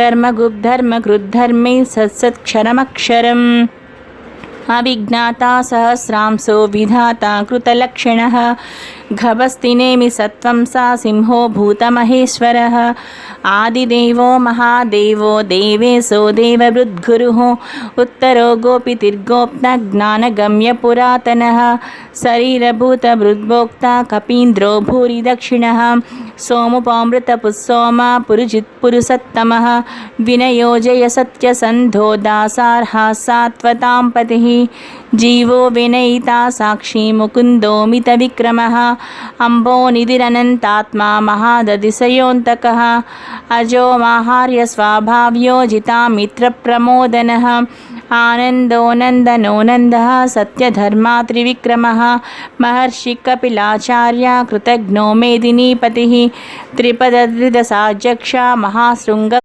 धर्मगुब्धर्मकृद्धर्मै सत्सत्क्षरमक्षरम् अविज्ञाता सहस्रांशो विधाता कृतलक्षणः घभस्तिनेमि सत्वं सा सिंहो भूतमहेश्वरः आदिदेवो महादेवो देवेशो देववृद्गुरुः उत्तरो गोपितिर्गोप्तज्ञानगम्यपुरातनः शरीरभूतभृद्भोक्ता कपीन्द्रो भूरि दक्षिणः सोमुपामृतपुस्सोमा पुरुजित्पुरुषत्तमः विनयोजय सत्यसन्धो दासार्हा सात्वतां पतिः जीवो विनयिता साक्षी मुकुन्दो मितविक्रमः अम्बोनिधिरनन्तात्मा महादतिशयोऽन्तकः अजो माहार्यस्वाभाव्यो जितामित्रप्रमोदनः आनन्दो नन्दनो नन्दः सत्यधर्मा त्रिविक्रमः महर्षिकपिलाचार्य कृतघ्नो मेदिनीपतिः त्रिपदधृतसाध्यक्षा महाशृङ्ग